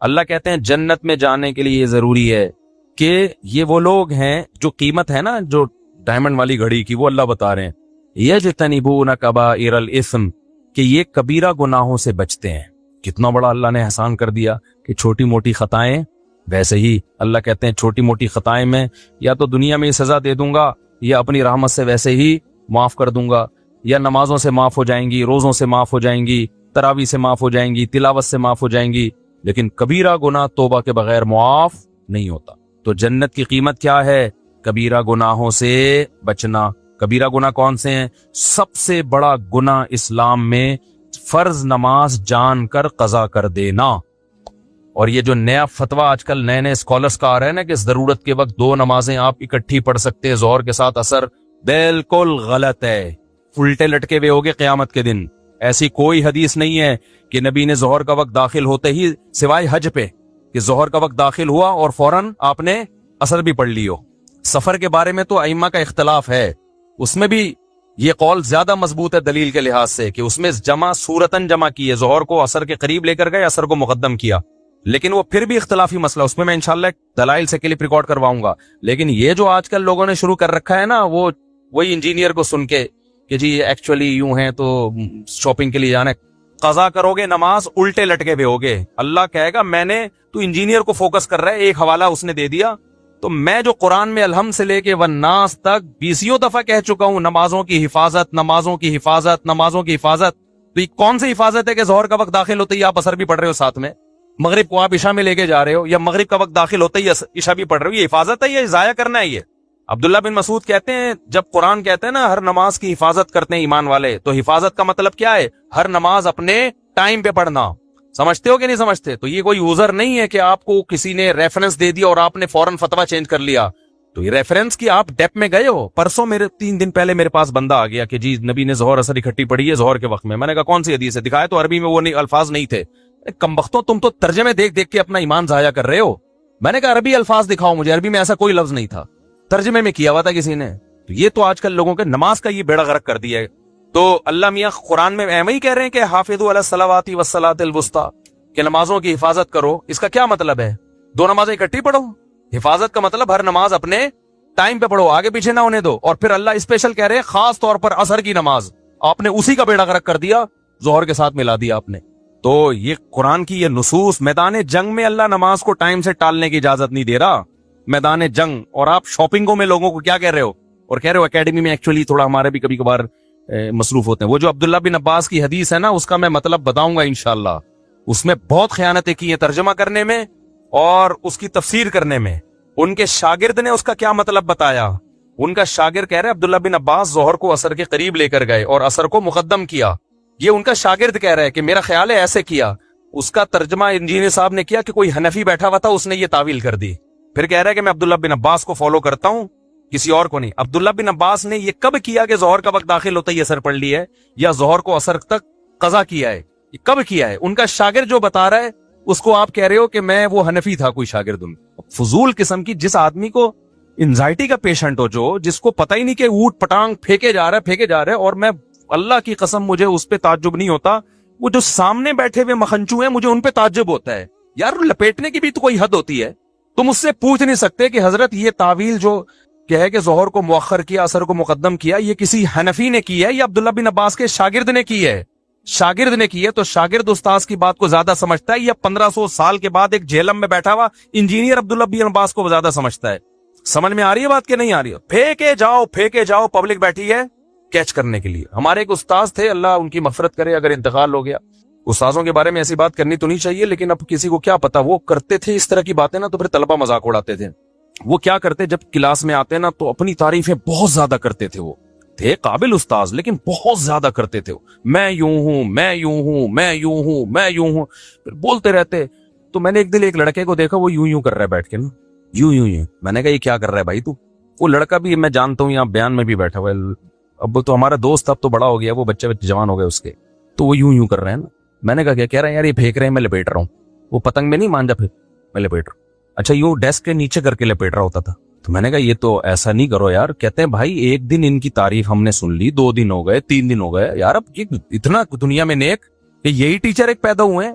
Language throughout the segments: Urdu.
اللہ کہتے ہیں جنت میں جانے کے لیے یہ ضروری ہے کہ یہ وہ لوگ ہیں جو قیمت ہے نا جو ڈائمنڈ والی گھڑی کی، وہ اللہ بتا رہے ہیں یجتنبون کبائر الاثم، کہ یہ کبیرہ گناہوں سے بچتے ہیں۔ کتنا بڑا اللہ نے احسان کر دیا کہ چھوٹی موٹی خطائیں، ویسے ہی اللہ کہتے ہیں چھوٹی موٹی خطائیں میں یا تو دنیا میں سزا دے دوں گا یا اپنی رحمت سے ویسے ہی معاف کر دوں گا، یا نمازوں سے معاف ہو جائیں گی، روزوں سے معاف ہو جائیں گی، تراویح سے معاف ہو جائیں گی، تلاوت سے معاف ہو جائیں گی، لیکن کبیرہ گناہ توبہ کے بغیر معاف نہیں ہوتا۔ تو جنت کی قیمت کیا ہے؟ کبیرہ گناہوں سے بچنا۔ کبیرہ گناہ کون سے ہیں؟ سب سے بڑا گناہ اسلام میں فرض نماز جان کر قضا کر دینا۔ اور یہ جو نیا فتویٰ آج کل نئے نئے اسکالرس کا آ رہا ہے نا کہ ضرورت کے وقت 2 نمازیں آپ اکٹھی پڑھ سکتے ہیں ظہر کے ساتھ اثر، بالکل غلط ہے۔ الٹے لٹکے ہوئے ہوگے قیامت کے دن۔ ایسی کوئی حدیث نہیں ہے کہ نبی نے ظہر کا وقت داخل ہوتے ہی، سوائے حج پہ، کہ ظہر کا وقت داخل ہوا اور فوراً آپ نے اثر بھی پڑھ لی ہو۔ سفر کے بارے میں تو ائمہ کا اختلاف ہے، اس میں بھی یہ قول زیادہ مضبوط ہے دلیل کے لحاظ سے کہ اس میں جمع صورتاً جمع کی ہے، ظہر کو اثر کے قریب لے کر گئے، اثر کو مقدم کیا، لیکن وہ پھر بھی اختلافی مسئلہ، اس میں انشاءاللہ دلائل سے کلپ ریکارڈ کرواؤں گا۔ لیکن یہ جو آج کل لوگوں نے شروع کر رکھا ہے نا، وہ وہی انجینئر کو سن کے کہ جی ایکچولی یوں ہیں تو شاپنگ کے لیے جانا ہے، قضا کرو گے نماز الٹے لٹکے ہوئے ہوگے۔ اللہ کہے گا میں نے، تو انجینئر کو فوکس کر رہا ہے، ایک حوالہ اس نے دے دیا، تو میں جو قرآن میں الحمد سے لے کے والناس تک 20 دفعہ کہہ چکا ہوں نمازوں کی حفاظت، نمازوں کی حفاظت، نمازوں کی حفاظت، تو یہ کون سی حفاظت ہے کہ ظہر کا وقت داخل ہوتے ہی آپ اثر بھی پڑھ رہے ہو ساتھ میں، مغرب کو آپ عشاء میں لے کے جا رہے ہو، یا مغرب کا وقت داخل ہوتے ہی عشاء بھی پڑھ رہے ہو، یہ حفاظت ہے یا ضائع کرنا ہے؟ یہ عبداللہ بن مسعود کہتے ہیں جب قرآن کہتے ہیں نا ہر نماز کی حفاظت کرتے ہیں ایمان والے، تو حفاظت کا مطلب کیا ہے؟ ہر نماز اپنے ٹائم پہ پڑھنا۔ سمجھتے ہو کہ نہیں سمجھتے؟ تو یہ کوئی عذر نہیں ہے کہ آپ کو کسی نے ریفرنس دے دیا اور آپ نے فوراً فتویٰ چینج کر لیا، تو یہ ریفرنس کی آپ ڈیپ میں گئے ہو۔ پرسوں 3 دن پہلے میرے پاس بندہ آ گیا کہ جی نبی نے ظہر اثر اکٹھی پڑھی ہے ظہر کے وقت میں نے کہا کون سی حدیث ہے؟ دکھایا تو عربی میں وہ الفاظ نہیں تھے۔ کمبختوں تم تو ترجمے دیکھ دیکھ کے اپنا ایمان ضائع کر رہے ہو۔ میں نے کہا عربی الفاظ دکھاؤ مجھے، عربی میں ایسا کوئی لفظ نہیں تھا، ترجمے میں کیا ہوا تھا کسی نے۔ تو یہ تو آج کل لوگوں کے نماز کا یہ بیڑا غرق کر دیا ہے۔ تو اللہ میاں قرآن میں ایویں ہی کہہ رہے ہیں کہ حافظوا علی الصلوات والصلاۃ الوسطی، کہ نمازوں کی حفاظت کرو۔ اس کا کیا مطلب ہے؟ 2 نمازیں اکٹھی پڑھو؟ حفاظت کا مطلب ہر نماز اپنے ٹائم پہ پڑھو، آگے پیچھے نہ ہونے دو۔ اور پھر اللہ اسپیشل کہہ رہے ہیں خاص طور پر عصر کی نماز، آپ نے اسی کا بیڑا غرق کر دیا، ظہر کے ساتھ ملا دیا آپ نے۔ تو یہ قرآن کی یہ نصوص، میدان جنگ میں اللہ نماز کو ٹائم سے ٹالنے کی اجازت نہیں دے رہا، میدان جنگ، اور آپ شاپنگوں میں لوگوں کو کیا کہہ رہے ہو؟ اور کہہ رہے ہو اکیڈمی میں ایکچولی تھوڑا ہمارے بھی کبھی کبھار مصروف ہوتے ہیں۔ وہ جو عبداللہ بن عباس کی حدیث ہے نا، اس کا میں مطلب بتاؤں گا انشاءاللہ۔ اس میں بہت خیانتیں کی ہیں ترجمہ کرنے میں اور اس کی تفسیر کرنے میں۔ ان کے شاگرد نے اس کا کیا مطلب بتایا؟ ان کا شاگرد کہہ رہے عبداللہ بن عباس ظہر کو عصر کے قریب لے کر گئے اور عصر کو مقدم کیا۔ یہ ان کا شاگرد کہہ رہا ہے کہ میرا خیال ہے ایسے کیا۔ اس کا ترجمہ انجینئر صاحب نے کیا کہ کوئی حنفی بیٹھا ہوا تھا، اس نے یہ تعویل کر دی۔ پھر کہہ رہا ہے کہ میں عبداللہ بن عباس کو فالو کرتا ہوں، کسی اور کو نہیں۔ عبداللہ بن عباس نے یہ کب کیا کہ ظہر کا وقت داخل ہوتا ہی اثر پڑھ لی ہے، یا ظہر کو عصر تک قضا کیا ہے؟ یہ کب کیا ہے؟ ان کا شاگرد جو بتا رہا ہے اس کو آپ کہہ رہے ہو کہ میں وہ حنفی تھا کوئی شاگرد۔ فضول قسم کی، جس آدمی کو انزائٹی کا پیشنٹ ہو، جس کو پتہ ہی نہیں کہ اوٹ پٹانگ پھینکے جا رہا ہے، اور میں اللہ کی قسم مجھے اس پہ تعجب نہیں ہوتا، وہ جو سامنے بیٹھے ہوئے مخنچو ہیں مجھے ان پہ تعجب ہوتا ہے۔ یار لپیٹنے کی بھی تو کوئی حد ہوتی ہے۔ تم اس سے پوچھ نہیں سکتے کہ حضرت یہ تعویل جو کہ کہ ظہر کو مؤخر کیا، عصر کو مقدم کیا، یہ کسی حنفی نے کی ہے یا عبداللہ بن عباس کے شاگرد نے کی ہے؟ شاگرد نے کی ہے تو شاگرد استاذ کی بات کو زیادہ سمجھتا ہے، یا 1500 سال کے بعد ایک جہلم میں بیٹھا ہوا انجینئر عبداللہ بن عباس کو زیادہ سمجھتا ہے؟ سمجھ میں آ رہی ہے بات کہ نہیں آ رہی ہے؟ پھینکے جاؤ، پبلک بیٹھی ہے کیچ کرنے کے لیے۔ ہمارے ایک استاذ تھے، اللہ ان کی مغفرت کرے اگر انتقال ہو گیا۔ استاذوں کے بارے میں ایسی بات کرنی تو نہیں چاہیے، لیکن اب کسی کو کیا پتا، وہ کرتے تھے اس طرح کی باتیں نا، تو پھر طلبہ مذاق اڑاتے تھے۔ وہ کیا کرتے جب کلاس میں آتے نا تو اپنی تعریفیں بہت زیادہ کرتے تھے۔ وہ تھے قابل استاذ لیکن بہت زیادہ کرتے تھے، میں یوں ہوں، میں یوں ہوں، میں یوں ہوں، میں یوں ہوں، پھر بولتے رہتے۔ تو میں نے ایک دن ایک لڑکے کو دیکھا، وہ یوں کر رہا ہے بیٹھ کے نا، یوں۔ میں نے کہا یہ کیا کر رہا ہے بھائی تو؟ وہ لڑکا بھی میں جانتا ہوں، یہاں بیان میں بھی بیٹھا ہوا ہے، اب تو ہمارا دوست اب تو بڑا ہو گیا، وہ بچے جوان ہو گئے اس کے، تو وہ یوں کر رہے ہیں نا۔ میں نے کہا کیا کہہ رہے ہیں یار؟ یہ پھینک رہے ہیں، میں لپیٹ رہا ہوں۔ وہ پتنگ میں نہیں مانجا، پھر میں لپیٹ رہا ہوں۔ اچھا یوں ڈیسک کے نیچے کر کے لپیٹ رہا ہوتا تھا۔ تو میں نے کہا یہ تو ایسا نہیں کرو یار۔ کہتے ہیں بھائی ایک دن ان کی تعریف ہم نے سن لی، 2 دن ہو گئے، 3 دن ہو گئے، یار اب یہ اتنا دنیا میں نیک کہ یہی ٹیچر ایک پیدا ہوئے ہیں۔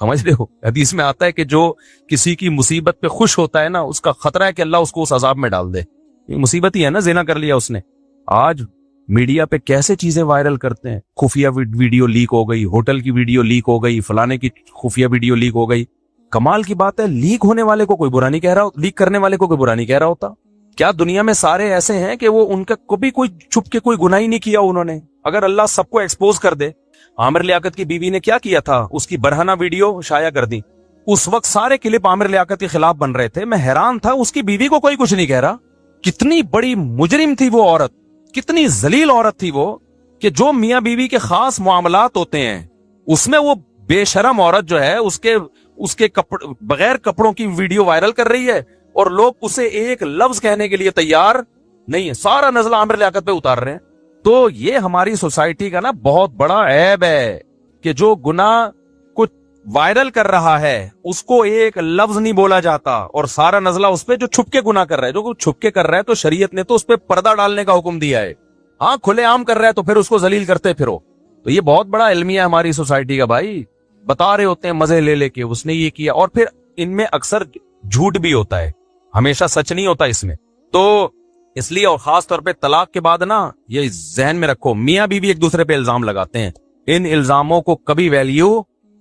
سمجھ رہے ہو؟ حدیث میں آتا ہے کہ جو کسی کی مصیبت پہ خوش ہوتا ہے نا، اس کا خطرہ ہے کہ اللہ اس کو اس عذاب میں ڈال دے. یہ مصیبت ہی ہے نا، زنا کر لیا اس نے. آج میڈیا پہ کیسے چیزیں وائرل کرتے ہیں، خفیہ ویڈیو لیک ہو گئی، ہوٹل کی ویڈیو لیک ہو گئی، فلانے کی خفیہ ویڈیو لیک ہو گئی. کمال کی بات ہے، لیک ہونے والے کو کوئی برا نہیں کہہ رہا، لیک کرنے والے کو کوئی برا نہیں کہہ رہا ہوتا. کیا دنیا میں سارے ایسے ہیں کہ وہ ان کا کبھی کوئی چھپ کے کوئی گناہ ہی نہیں کیا انہوں نے؟ اگر اللہ سب کو ایکسپوز کر دے. عامر لیاقت کی بیوی نے کیا کیا تھا، اس کی برہنہ ویڈیو شائع کر دی. اس وقت سارے کلپ عامر لیاقت کے خلاف بن رہے تھے. میں حیران تھا، اس کی بیوی کو کوئی کچھ نہیں کہہ رہا. کتنی بڑی مجرم تھی وہ عورت، کتنی ذلیل عورت تھی وہ، کہ جو میاں بیوی کے خاص معاملات ہوتے ہیں اس میں وہ بے شرم عورت جو ہے اس کے بغیر کپڑوں کی ویڈیو وائرل کر رہی ہے، اور لوگ اسے ایک لفظ کہنے کے لیے تیار نہیں ہے. سارا نزلہ عامر لیاقت پہ اتار رہے ہیں. تو یہ ہماری سوسائٹی کا نا بہت بڑا عیب ہے کہ جو گناہ کچھ وائرل کر رہا ہے اس کو ایک لفظ نہیں بولا جاتا، اور سارا نزلہ اس پہ جو چھپ کے گناہ کر رہا ہے. جو چھپ کے کر رہا ہے تو شریعت نے تو اس پہ پردہ ڈالنے کا حکم دیا ہے. ہاں کھلے عام کر رہا ہے تو پھر اس کو ذلیل کرتے پھرو. تو یہ بہت بڑا المیہ ہے ہماری سوسائٹی کا بھائی. بتا رہے ہوتے ہیں مزے لے لے کے اس نے یہ کیا، اور پھر ان میں اکثر جھوٹ بھی ہوتا ہے، ہمیشہ سچ نہیں ہوتا اس میں. تو اس لیے، اور خاص طور پہ طلاق کے بعد نا، یہ ذہن میں رکھو، میاں بیوی ایک دوسرے پہ الزام لگاتے ہیں. ان الزاموں کو کبھی ویلیو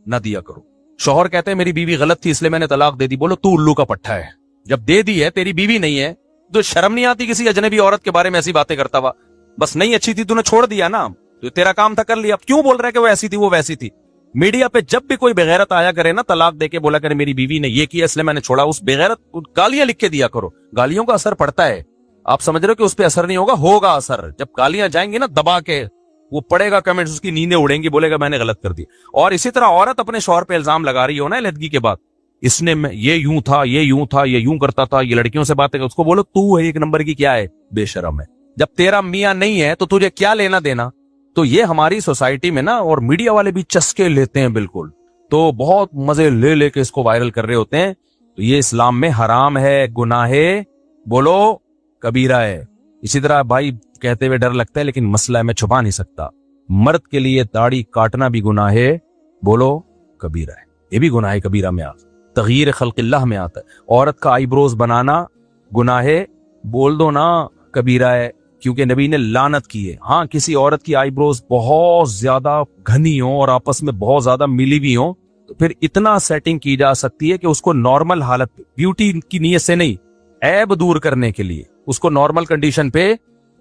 نہ دیا کرو. شوہر کہتے ہیں میری بیوی غلط تھی اس لیے میں نے طلاق دے دی. بولو تو الو کا پٹھا ہے. جب دے دی ہے، تیری بیوی نہیں ہے، تو شرم نہیں آتی کسی اجنبی عورت کے بارے میں ایسی باتیں کرتا ہوا؟ بس نہیں اچھی تھی تو نے چھوڑ دیا نا، تو تیرا کام تھا کر لیا. اب کیوں بول رہا ہے کہ وہ ایسی تھی وہ ویسی تھی؟ میڈیا پہ جب بھی کوئی بغیرت آیا کرے نا، طلاق دے کے بولا کرے میری بیوی نے یہ کیا اس لیے میں نے چھوڑا، اس بغیرت گالیاں لکھ کے دیا کرو. گالیوں کا اثر پڑتا ہے. آپ سمجھ رہے ہو کہ اس پہ اثر نہیں ہوگا اثر. جب گالیاں جائیں گی نا دبا کے، وہ پڑھے گا کمنٹس، اس کی نیندیں اڑیں گی، بولے گا میں نے غلط کر دی. اور اسی طرح عورت اپنے شوہر پہ الزام لگا رہی ہو نا علیحدگی کے بعد، اس نے یہ یوں تھا، یہ یوں تھا، یہ یوں کرتا تھا، یہ لڑکیوں سے باتیں، اس کو بولو تو ایک نمبر کی کیا ہے، بے شرم ہے. جب تیرا میاں نہیں ہے تو تجھے کیا لینا دینا؟ تو یہ ہماری سوسائٹی میں نا، اور میڈیا والے بھی چسکے لیتے ہیں بالکل، تو بہت مزے لے لے کے اس کو وائرل کر رہے ہوتے ہیں. تو یہ اسلام میں حرام ہے، گناہ ہے، بولو کبیرہ ہے. اسی طرح بھائی کہتے ہوئے ڈر لگتا ہے لیکن مسئلہ ہے، میں چھپا نہیں سکتا، مرد کے لیے داڑھی کاٹنا بھی گناہ ہے، بولو کبیرہ ہے. یہ بھی گناہ کبیرہ میں آتا، تغییر خلق اللہ میں آتا ہے. عورت کا آئی بروز بنانا گناہ ہے، بول دو نا کبیرہ ہے، کیونکہ نبی نے لعنت کی ہے. ہاں کسی عورت کی آئی بروز بہت زیادہ گھنی ہوں اور آپس میں بہت زیادہ ملی بھی ہوں تو پھر اتنا سیٹنگ کی جا سکتی ہے کہ اس کو نارمل حالت، بیوٹی کی نیت سے نہیں، عیب دور کرنے کے لیے اس کو نارمل کنڈیشن پہ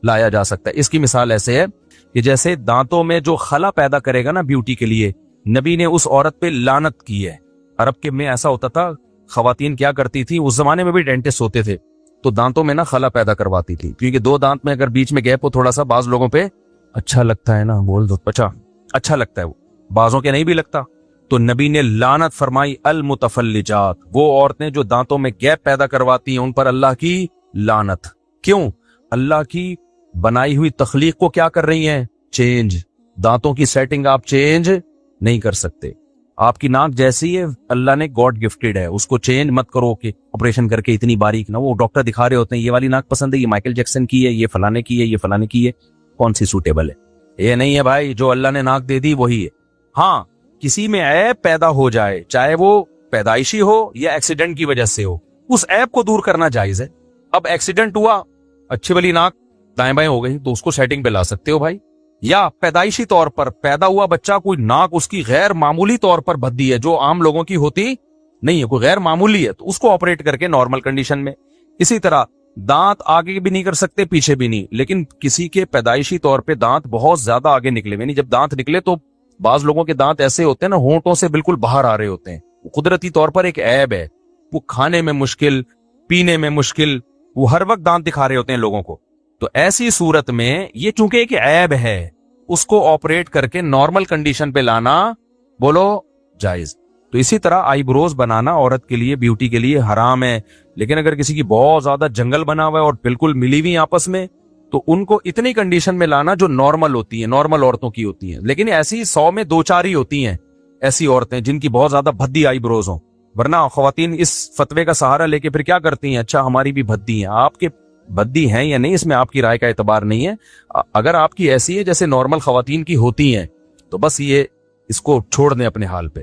لایا جا سکتا ہے. اس کی مثال ایسے ہے کہ جیسے دانتوں میں جو خلا پیدا کرے گا نا بیوٹی کے لیے، نبی نے اس عورت پہ لعنت کی ہے. عرب کے میں ایسا ہوتا تھا، خواتین کیا کرتی تھی، اس زمانے میں بھی ڈینٹسٹ ہوتے تھے، تو دانتوں میں نا خلا پیدا کرواتی تھی، کیونکہ دو دانت میں اگر بیچ میں گیپ ہو تھوڑا سا، بعض لوگوں پہ اچھا لگتا ہے نا، بول دو اچھا لگتا ہے، وہ بعضوں کے نہیں بھی لگتا. تو نبی نے لعنت فرمائی، المتفلجات، وہ عورتیں جو دانتوں میں گیپ پیدا کرواتی ہیں ان پر اللہ کی لعنت. کیوں؟ اللہ کی بنائی ہوئی تخلیق کو کیا کر رہی ہیں، چینج. دانتوں کی سیٹنگ آپ چینج نہیں کر سکتے. آپ کی ناک جیسی ہے اللہ نے گاڈ گفٹڈ ہے، اس کو چینج مت کرو کہ آپریشن کر کے اتنی باریک نہ. وہ ڈاکٹر دکھا رہے ہوتے ہیں یہ والی ناک پسند ہے، یہ مائیکل جیکسن کی ہے، یہ فلانے کی ہے، یہ فلانے کی ہے، کون سی سوٹیبل ہے. یہ نہیں ہے بھائی، جو اللہ نے ناک دے دی وہی ہے. ہاں کسی میں عیب پیدا ہو جائے، چاہے وہ پیدائشی ہو یا ایکسیڈنٹ کی وجہ سے ہو، اس عیب کو دور کرنا جائز ہے. اب ایکسیڈنٹ ہوا، اچھی والی ناک دائیں بائیں ہو گئی تو اس کو سیٹنگ پہ لا سکتے ہو بھائی. یا پیدائشی طور پر پیدا ہوا بچہ، کوئی ناک اس کی غیر معمولی طور پر بھدی ہے جو عام لوگوں کی ہوتی نہیں ہے، کوئی غیر معمولی ہے، تو اس کو آپریٹ کر کے نارمل کنڈیشن میں. اسی طرح دانت آگے بھی نہیں کر سکتے پیچھے بھی نہیں، لیکن کسی کے پیدائشی طور پہ دانت بہت زیادہ آگے نکلے ہوئے نہیں. جب دانت نکلے تو بعض لوگوں کے دانت ایسے ہوتے ہیں نا، ہونٹوں سے بالکل باہر آ رہے ہوتے ہیں، قدرتی طور پر ایک عیب ہے. وہ کھانے میں مشکل، پینے میں مشکل، وہ ہر وقت دانت دکھا رہے ہوتے ہیں لوگوں کو. تو ایسی صورت میں یہ چونکہ ایک عیب ہے، اس کو آپریٹ کر کے نارمل کنڈیشن پہ لانا بولو جائز. تو اسی طرح آئی بروز بنانا عورت کے لیے، بیوٹی کے لیے حرام ہے. لیکن اگر کسی کی بہت زیادہ جنگل بنا ہوا ہے اور بالکل ملی ہوئی آپس میں، تو ان کو اتنی کنڈیشن میں لانا جو نارمل ہوتی ہیں، نارمل عورتوں کی ہوتی ہیں. لیکن ایسی 100 میں 2-4 ہی ہوتی ہیں ایسی عورتیں جن کی بہت زیادہ بھدی آئی بروز ہوں. ورنہ خواتین اس فتوے کا سہارا لے کے پھر کیا کرتی ہیں، اچھا ہماری بھی بھدی ہیں. آپ کے بھدی ہیں یا نہیں، اس میں آپ کی رائے کا اعتبار نہیں ہے. اگر آپ کی ایسی ہے جیسے نارمل خواتین کی ہوتی ہیں تو بس یہ اس کو چھوڑ دیں اپنے حال پہ.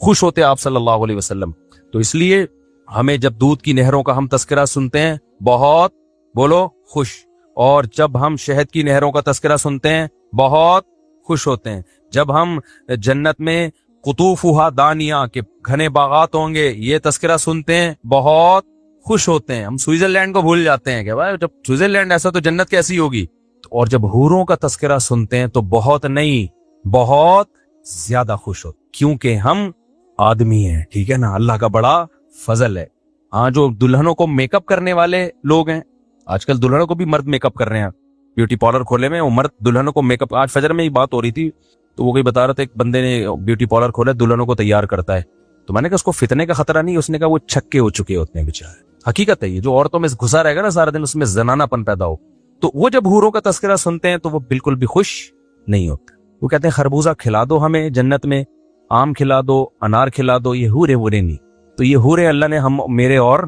خوش ہوتے آپ صلی اللہ علیہ وسلم. تو اس لیے ہمیں جب دودھ کی نہروں کا ہم تذکرہ سنتے ہیں بہت بولو خوش، اور جب ہم شہد کی نہروں کا تذکرہ سنتے ہیں بہت خوش ہوتے ہیں. جب ہم جنت میں قطوفھا دانیہ کے گھنے باغات ہوں گے یہ تذکرہ سنتے ہیں بہت خوش ہوتے ہیں. ہم سوئٹزرلینڈ کو بھول جاتے ہیں کہ بھائی جب سوئٹزرلینڈ ایسا تو جنت کیسی ہوگی. اور جب حوروں کا تذکرہ سنتے ہیں تو بہت نہیں بہت زیادہ خوش ہوتے، کیونکہ ہم آدمی ہیں. ٹھیک ہے نا، اللہ کا بڑا فضل ہے. ہاں جو دلہنوں کو میک اپ کرنے والے لوگ ہیں، آج کل دلہنوں کو بھی مرد میک اپ کر رہے ہیں، بیوٹی پارلر کھولے میں وہ مرد دلہنوں کو میک اپ. آج فجر میں ہی بات ہو رہی تھی تو وہ کوئی بتا رہا تھا ایک بندے نے بیوٹی پارلر کھولا دلہنوں کو تیار کرتا ہے. تو میں نے کہا اس کو فتنے کا خطرہ نہیں، اس نے کہا وہ چھکے ہو چکے ہوتے ہیں بیچارے. حقیقت ہے یہ، جو عورتوں میں گھسا رہے گا نا سارا دن اس میں زنانہ پن پیدا ہو. تو وہ جب حوروں کا تذکرہ سنتے ہیں تو وہ بالکل بھی خوش نہیں ہوتے. وہ کہتے ہیں خربوزہ کھلا دو ہمیں جنت میں، آم کھلا دو، انار کھلا دو، یہ حورے وورے نہیں. تو یہ حورے اللہ نے ہم میرے اور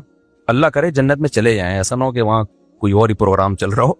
اللہ کرے جنت میں چلے جائیں، ایسا نہ ہو کہ وہاں کوئی اور ہی پروگرام چل رہا ہو.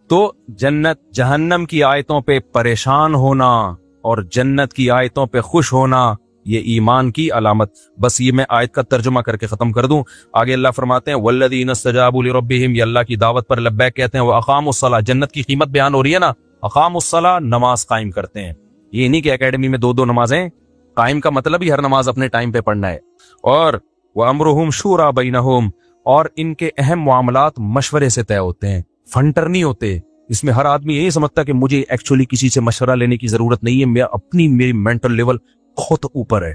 تو جنت جہنم کی آیتوں پہ پریشان ہونا اور جنت کی آیتوں پہ خوش ہونا یہ ایمان کی علامت. بس یہ میں آیت کا ترجمہ کر کے ختم کر دوں. آگے اللہ فرماتے ہیں والذین استجابوا لربہم، یہ اللہ کی دعوت پر لبیک کہتے ہیں. واقاموا الصلاۃ، جنت کی قیمت بیان ہو رہی ہے نا. اقاموا الصلاۃ، نماز قائم کرتے ہیں. یہ نہیں کہ اکیڈمی میں دو نمازیں قائم کا مطلب ہی ہر نماز اپنے ٹائم پہ پڑھنا ہے. اور وامرہم شورا بینہم، اور ان کے اہم معاملات مشورے سے طے ہوتے ہیں، فنٹر نہیں ہوتے. اس میں ہر آدمی یہی سمجھتا کہ مجھے ایکچولی کسی سے مشورہ لینے کی ضرورت نہیں ہے، میری مینٹل لیول بہت اوپر ہے.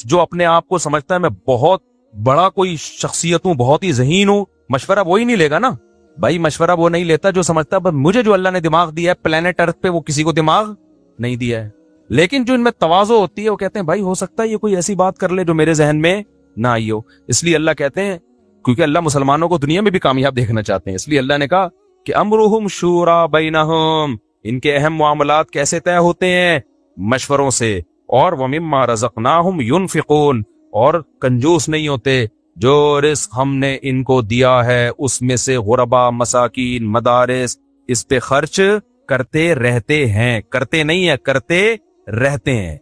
جو اپنے آپ کو سمجھتا ہے میں بہت بڑا کوئی شخصیت ہوں، بہت ہی ذہین ہوں، مشورہ وہی نہیں لے گا نا بھائی. مشورہ وہ نہیں لیتا جو سمجھتا ہے مجھے جو اللہ نے دماغ دیا ہے پلانٹ ارتھ پہ وہ کسی کو دماغ نہیں دیا ہے. لیکن جو ان میں تواضع ہوتی ہے وہ کہتے ہیں بھائی ہو سکتا ہے یہ کوئی ایسی بات کر لے جو میرے ذہن میں نہ آئی ہو. اس لیے اللہ کہتے ہیں کیونکہ اللہ مسلمانوں کو دنیا میں بھی کامیاب دیکھنا چاہتے ہیں، اس لیے اللہ نے کہا کہ امرہم شورا بینہم، ان کے اہم معاملات کیسے طے ہوتے ہیں؟ مشوروں سے. اور ومما رزقناہم ینفقون، اور کنجوس نہیں ہوتے، جو رزق ہم نے ان کو دیا ہے اس میں سے غربا، مساکین، مدارس، اس پہ خرچ کرتے رہتے ہیں. کرتے نہیں ہے، کرتے رہتے ہیں.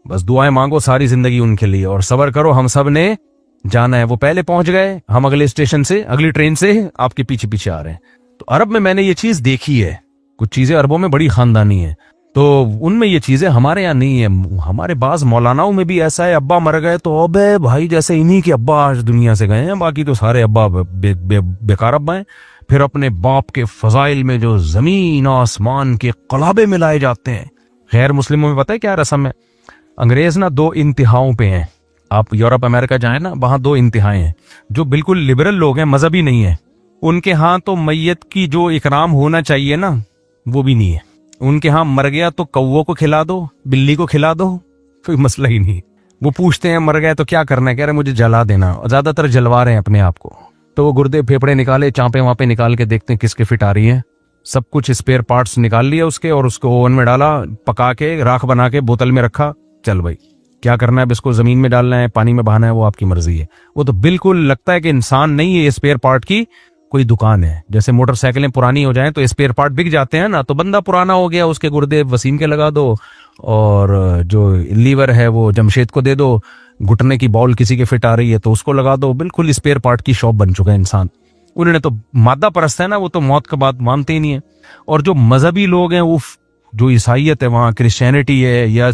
بس دعائیں مانگو ساری زندگی ان کے لیے، اور صبر کرو، ہم سب نے جانا ہے. وہ پہلے پہنچ گئے، ہم اگلے اسٹیشن سے اگلی ٹرین سے آپ کے پیچھے پیچھے آ رہے ہیں. تو عرب میں نے یہ چیز دیکھی ہے، کچھ چیزیں عربوں میں بڑی خاندانی ہیں، تو ان میں یہ چیزیں ہمارے یہاں نہیں ہیں. ہمارے بعض مولاناؤں میں بھی ایسا ہے، ابا مر گئے تو ابے بھائی جیسے انہی کے ابا آج دنیا سے گئے ہیں، باقی تو سارے ابا بیکار ابا ہیں. پھر اپنے باپ کے فضائل میں جو زمین آسمان کے قلابے ملائے جاتے ہیں. غیر مسلموں میں پتہ ہے کیا رسم ہے؟ انگریز نا دو انتہاؤں پہ ہیں. آپ یورپ امریکہ جائیں نا، وہاں دو انتہائیں ہیں. جو بالکل لبرل لوگ ہیں، مذہبی نہیں ہیں، ان کے ہاں تو میت کی جو اکرام ہونا چاہیے نا وہ بھی نہیں ہے. ان کے ہاں مر گیا تو کووں کو کھلا دو، بلی کو کھلا دو، کوئی مسئلہ ہی نہیں. وہ پوچھتے ہیں مر گئے تو کیا کرنا ہے، کہہ رہے مجھے جلا دینا. زیادہ تر جلوا رہے ہیں اپنے آپ کو. تو وہ گردے پھیپڑے نکالے، چانپے وہاں پہ نکال کے دیکھتے ہیں کس کے فٹ آ رہی ہیں. سب کچھ اسپیئر پارٹس نکال لیا اس کے، اور اس کو اوون میں ڈالا، پکا کے راکھ بنا کے بوتل میں رکھا. چل بھائی کیا کرنا ہے، اب اس کو زمین میں ڈالنا ہے، پانی میں بہانا ہے، وہ آپ کی مرضی ہے. وہ تو بالکل لگتا ہے کہ انسان نہیں ہے، یہ اسپیئر پارٹ کی کوئی دکان ہے. جیسے موٹر سائیکلیں پرانی ہو جائیں تو اسپیئر پارٹ بک جاتے ہیں نا، تو بندہ پرانا ہو گیا، اس کے گردے وسیم کے لگا دو، اور جو لیور ہے وہ جمشید کو دے دو، گھٹنے کی بال کسی کے فٹ آ رہی ہے تو اس کو لگا دو. بالکل اسپیئر پارٹ کی شاپ بن چکا ہے انسان. انہوں نے تو مادہ پرست ہے نا، وہ تو موت کا بات مانتے ہی نہیں ہے. اور جو مذہبی لوگ ہیں، جو عیسائیت ہے، وہاں کرسچینٹی ہے، یا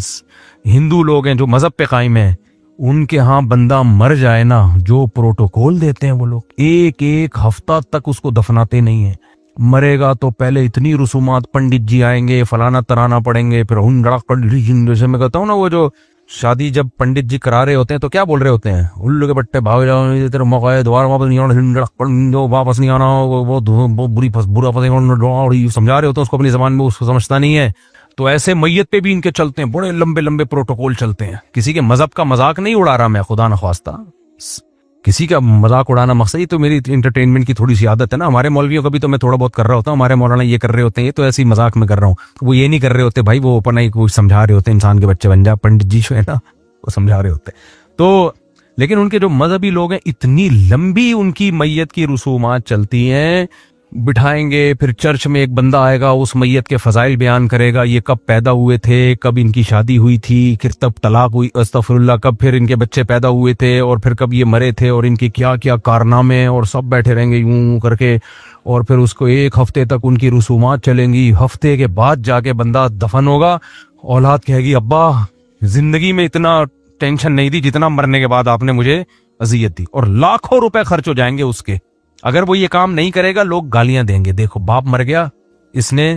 ہندو لوگ ہیں جو مذہب پہ قائم ہیں، ان کے ہاں بندہ مر جائے نا، جو پروٹوکول دیتے ہیں وہ لوگ، ایک ایک ہفتہ تک اس کو دفناتے نہیں ہیں. مرے گا تو پہلے اتنی رسومات، پنڈت جی آئیں گے، فلانا ترانا پڑیں گے، پھر جیسے میں کہتا ہوں نا، وہ جو شادی جب پنڈت جی کرا رہے ہوتے ہیں تو کیا بول رہے ہوتے ہیں، الو کے بٹے بھاگ جاؤ، تیرے موقع ہے، دوبارہ واپس نہیں آنا، واپس نہیں آنا، وہ برا سمجھا رہے ہوتے ہیں اس کو اپنی زبان میں، اس کو سمجھتا نہیں ہے. تو ایسے میت پہ بھی ان کے چلتے ہیں، بڑے لمبے لمبے پروٹوکول چلتے ہیں. کسی کے مذہب کا مذاق نہیں اڑا رہا میں، خدا نخواستہ کسی کا مذاق اڑانا مقصد ہی تو میری انٹرٹینمنٹ کی تھوڑی سی عادت ہے نا. ہمارے مولویوں کا بھی تو میں تھوڑا بہت کر رہا ہوتا ہوں، ہمارے مولانا یہ کر رہے ہوتے ہیں، یہ تو ایسی مذاق میں کر رہا ہوں. وہ یہ نہیں کر رہے ہوتے بھائی، وہ اپنا ہی کوئی سمجھا رہے ہوتے ہیں، انسان کے بچے بن جا، پنڈت جی جو ہے نا وہ سمجھا رہے ہوتے ہیں. تو لیکن ان کے جو مذہبی لوگ ہیں، اتنی لمبی ان کی میت کی رسومات چلتی ہیں. بٹھائیں گے, پھر چرچ میں ایک بندہ آئے گا, اس میت کے فضائل بیان کرے گا, یہ کب پیدا ہوئے تھے, کب ان کی شادی ہوئی تھی, پھر تب طلاق ہوئی, استغفر اللہ, کب پھر ان کے بچے پیدا ہوئے تھے, اور پھر کب یہ مرے تھے, اور ان کی کیا کیا کارنامے, اور سب بیٹھے رہیں گے یوں کر کے, اور پھر اس کو ایک ہفتے تک ان کی رسومات چلیں گی. ہفتے کے بعد جا کے بندہ دفن ہوگا, اولاد کہے گی ابا زندگی میں اتنا ٹینشن نہیں دی جتنا مرنے کے بعد آپ نے مجھے اذیت دی, اور لاکھوں روپے خرچ ہو جائیں گے اس کے. اگر وہ یہ کام نہیں کرے گا لوگ گالیاں دیں گے, دیکھو باپ مر گیا, اس نے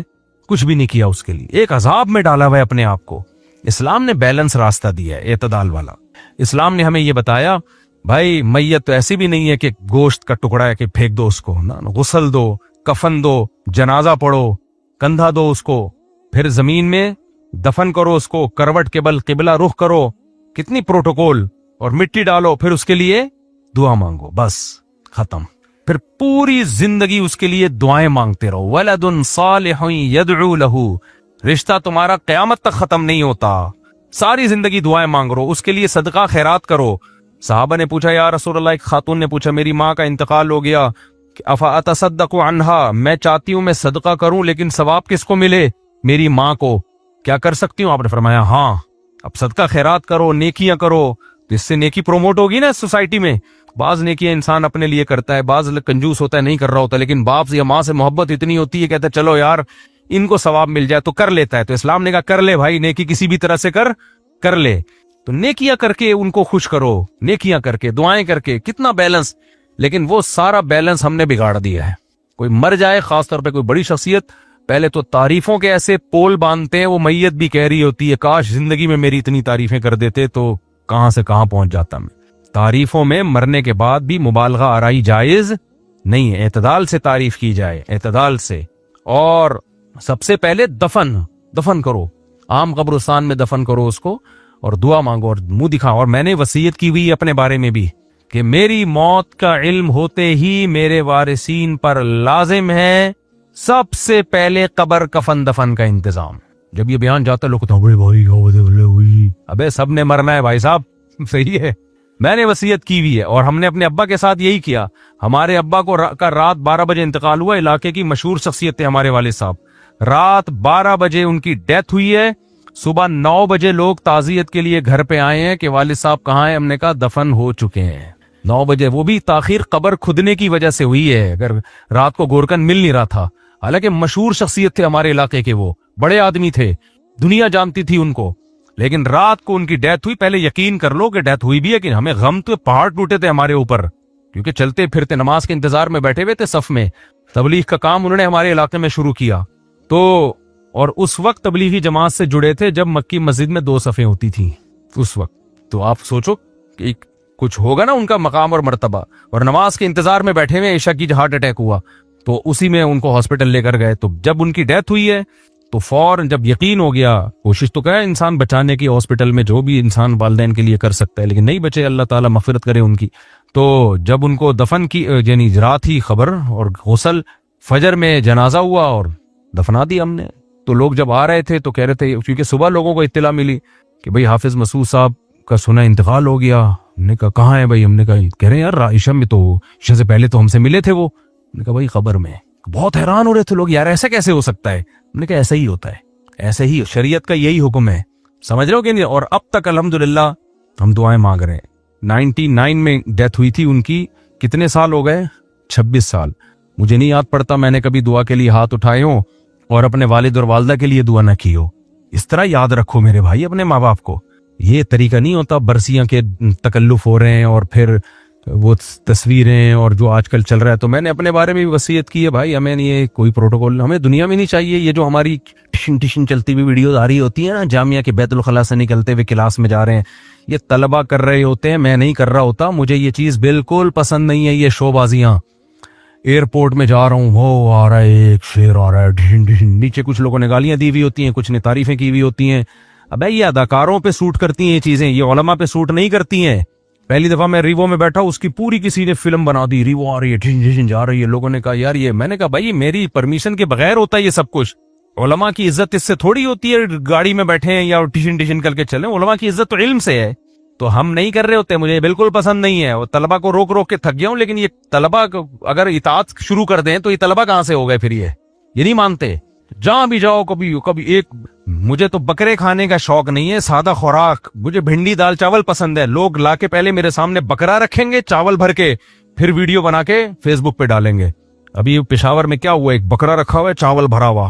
کچھ بھی نہیں کیا اس کے لیے, ایک عذاب میں ڈالا ہوا ہے اپنے آپ کو. اسلام نے بیلنس راستہ دیا ہے, اعتدال والا. اسلام نے ہمیں یہ بتایا بھائی میت تو ایسی بھی نہیں ہے کہ گوشت کا ٹکڑا ہے کہ پھینک دو اس کو, غسل دو, کفن دو, جنازہ پڑھو, کندھا دو اس کو, پھر زمین میں دفن کرو اس کو, کروٹ کے بل قبلہ رخ کرو, کتنی پروٹوکول, اور مٹی ڈالو, پھر اس کے لیے دعا مانگو, بس ختم. پھر پوری زندگی اس کے لیے دعائیں مانگتے رہو. ولد صالح يدعو له, رشتہ تمہارا قیامت تک ختم نہیں ہوتا, ساری زندگی دعائیں مانگ رہو, اس کے لیے صدقہ خیرات کرو. صحابہ نے پوچھا یا رسول اللہ, ایک خاتون نے پوچھا میری ماں کا انتقال ہو گیا, افا اتصدق عنہا, میں چاہتی ہوں میں صدقہ کروں لیکن ثواب کس کو ملے, میری ماں کو, کیا کر سکتی ہوں؟ آپ نے فرمایا ہاں, اب صدقہ خیرات کرو, نیکیاں کرو, تو اس سے نیکی پروموٹ ہوگی نا سوسائٹی میں. بعض نیکیاں انسان اپنے لیے کرتا ہے, بعض کنجوس ہوتا ہے نہیں کر رہا ہوتا, لیکن باپ یا ماں سے محبت اتنی ہوتی ہے, کہتا ہے چلو یار ان کو ثواب مل جائے تو کر لیتا ہے. تو اسلام نے کہا کر لے بھائی, نیکی کسی بھی طرح سے کر لے. تو نیکیاں کر کے ان کو خوش کرو, نیکیاں کر کے, دعائیں کر کے, کتنا بیلنس. لیکن وہ سارا بیلنس ہم نے بگاڑ دیا ہے. کوئی مر جائے, خاص طور پہ کوئی بڑی شخصیت, پہلے تو تعریفوں کے ایسے پول باندھتے ہیں, وہ میت بھی کہہ رہی ہوتی ہے کاش زندگی میں میری اتنی تعریفیں کر دیتے تو کہاں سے کہاں پہنچ جاتا میں. تعریفوں میں مرنے کے بعد بھی مبالغہ آرائی جائز نہیں ہے, اعتدال سے تعریف کی جائے, اعتدال سے. اور سب سے پہلے دفن کرو, عام قبرستان میں دفن کرو اس کو, اور دعا مانگو اور منہ دکھاؤ. اور میں نے وصیت کی ہوئی اپنے بارے میں بھی کہ میری موت کا علم ہوتے ہی میرے وارثین پر لازم ہے سب سے پہلے قبر کفن دفن کا انتظام. جب یہ بیان جاتا ہے لوگ کہتے ہیں ابے سب نے مرنا ہے بھائی صاحب, صحیح ہے, میں نے وصیت کی ہوئی ہے. اور ہم نے اپنے ابا کے ساتھ یہی کیا. ہمارے ابا کو رات 12 بجے انتقال ہوا, علاقے کی مشہور شخصیت تھے ہمارے والد صاحب, رات 12 بجے ان کی ڈیتھ ہوئی ہے. صبح 9 بجے لوگ تعزیت کے لیے گھر پہ آئے ہیں کہ والد صاحب کہاں ہیں, ہم نے کہا دفن ہو چکے ہیں. 9 بجے, وہ بھی تاخیر قبر کھدنے کی وجہ سے ہوئی ہے, اگر رات کو گورکن مل نہیں رہا تھا. حالانکہ مشہور شخصیت تھے ہمارے علاقے کے, وہ بڑے آدمی تھے, دنیا جانتی تھی ان کو, لیکن رات کو ان کی ڈیتھ ہوئی. پہلے یقین کر لو کہ ڈیتھ ہوئی بھی ہے, کہ ہمیں غم تو پہاڑ ٹوٹے تھے ہمارے اوپر, کیونکہ چلتے پھرتے نماز کے انتظار میں بیٹھے ہوئے تھے صف میں. تبلیغ کا کام انہوں نے ہمارے علاقے میں شروع کیا, تو اور اس وقت تبلیغی جماعت سے جڑے تھے جب مکی مسجد میں 2 صفیں ہوتی تھیں اس وقت. تو آپ سوچو کہ کچھ ہوگا نا ان کا مقام اور مرتبہ, اور نماز کے انتظار میں بیٹھے ہوئے, عشاء کی ہارٹ اٹیک ہوا تو اسی میں ان کو ہاسپٹل لے کر گئے. تو جب ان کی ڈیتھ ہوئی ہے تو فوراً جب یقین ہو گیا, کوشش تو کرے انسان بچانے کی ہاسپٹل میں, جو بھی انسان والدین کے لیے کر سکتا ہے, لیکن نہیں بچے, اللہ تعالیٰ مغفرت کرے ان کی. تو جب ان کو دفن کی, یعنی رات ہی خبر اور غسل, فجر میں جنازہ ہوا اور دفنا دیا ہم نے. تو لوگ جب آ رہے تھے تو کہہ رہے تھے, کیونکہ صبح لوگوں کو اطلاع ملی کہ بھئی حافظ مسعود صاحب کا سنا انتقال ہو گیا. ہم نے کہا کہاں ہے بھائی, ہم نے کہا کہہ رہے ہیں یار عشاء میں, تو عشاء سے پہلے تو ہم سے ملے تھے وہ. ہم نے کہا بھائی قبر میں. بہت حیران ہو رہے تھے لوگ, یار ایسا کیسے ہو سکتا ہے. ہم نے کہا ایسا ہی ہوتا ہے, ایسے ہی شریعت کا یہی حکم ہے, سمجھ رہے ہو کہ نہیں. اور اب تک الحمدللہ ہم دعائیں مانگ رہے ہیں. 99 میں ڈیتھ ہوئی تھی ان کی, کتنے سال ہو گئے, 26 سال. مجھے نہیں یاد پڑتا میں نے کبھی دعا کے لیے ہاتھ اٹھائے ہوں اور اپنے والد اور والدہ کے لیے دعا نہ کی ہو. اس طرح یاد رکھو میرے بھائی اپنے ماں باپ کو. یہ طریقہ نہیں ہوتا برسیاں کے تکلف ہو رہے ہیں اور پھر وہ تصویریں اور جو آج کل چل رہا ہے. تو میں نے اپنے بارے میں بھی وصیت کی ہے بھائی, ہمیں یہ کوئی پروٹوکول ہمیں دنیا میں نہیں چاہیے. یہ جو ہماری ٹشن چلتی ہوئی ویڈیوز آ رہی ہوتی ہیں نا, جامعہ کے بیت الخلاء سے نکلتے ہوئے کلاس میں جا رہے ہیں, یہ طلبہ کر رہے ہوتے ہیں, میں نہیں کر رہا ہوتا. مجھے یہ چیز بالکل پسند نہیں ہے, یہ شو بازیاں. ایئرپورٹ میں جا رہا ہوں, وہ آ رہا ہے ایک شیر آ رہا ہے, نیچے کچھ لوگوں نے گالیاں دی ہوئی ہوتی ہیں, کچھ نے تعریفیں کی ہوئی ہوتی ہیں. ابے یہ اداکاروں پہ سوٹ کرتی ہیں یہ چیزیں, یہ علماء پہ سوٹ نہیں کرتی ہیں. پہلی دفعہ میں ریوو میں بیٹھا, اس کی پوری کسی نے فلم بنا دی, ریوو آ رہی ہے, جا رہی ہے. لوگوں نے کہا یار یہ, میں نے کہا بھائی میری پرمیشن کے بغیر ہوتا ہے یہ سب کچھ. علماء کی عزت اس سے تھوڑی ہوتی ہے گاڑی میں بیٹھے ہیں یا ٹیشن کر کے چلیں. علماء کی عزت تو علم سے ہے. تو ہم نہیں کر رہے ہوتے, مجھے بالکل پسند نہیں ہے. وہ طلبہ کو روک روک کے تھک گیا ہوں, لیکن یہ طلبہ اگر اطاعت شروع کر دیں تو یہ طلبہ کہاں سے ہو گئے پھر, یہ نہیں مانتے. جہاں بھی جاؤ کبھی ایک, مجھے تو بکرے کھانے کا شوق نہیں ہے, سادہ خوراک, مجھے بھنڈی دال چاول پسند ہے. لوگ لا کے پہلے میرے سامنے بکرا رکھیں گے چاول بھر کے, پھر ویڈیو بنا کے فیس بک پہ ڈالیں گے. ابھی پشاور میں کیا ہوا, ایک بکرا رکھا ہوا ہے چاول بھرا ہوا.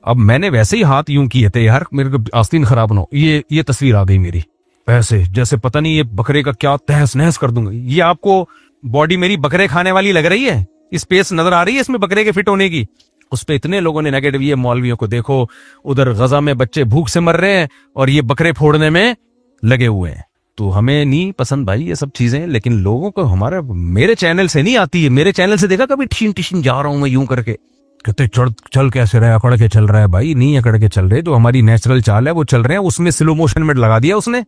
اب میں نے ویسے ہی ہاتھ یوں کیے تھے یار, میرے کو آستین خراب نہ ہو, یہ تصویر آ گئی میری ایسے جیسے پتہ نہیں یہ بکرے کا کیا تہس نہس کر دوں گا. یہ آپ کو باڈی میری بکرے کھانے والی لگ رہی ہے, اسپیس نظر آ رہی ہے اس میں بکرے کے فٹ ہونے کی. اس پہ اتنے لوگوں نے نیگیٹو, یہ مولویوں کو دیکھو ادھر غزہ میں بچے بھوک سے مر رہے ہیں اور یہ بکرے پھوڑنے میں لگے ہوئے ہیں. تو ہمیں نہیں پسند بھائی یہ سب چیزیں, لیکن لوگوں کو ہمارا, میرے چینل سے نہیں آتی ہے. میرے چینل سے دیکھا کبھی ٹھین جا رہا ہوں میں یوں کر کے, کہتے چل کیسے رہا ہے, اکڑ کے چل رہا ہے. بھائی نہیں اکڑ کے چل رہے, جو ہماری نیچرل چال ہے وہ چل رہے ہیں, اس میں سلو موشن میں لگا دیا اس نے.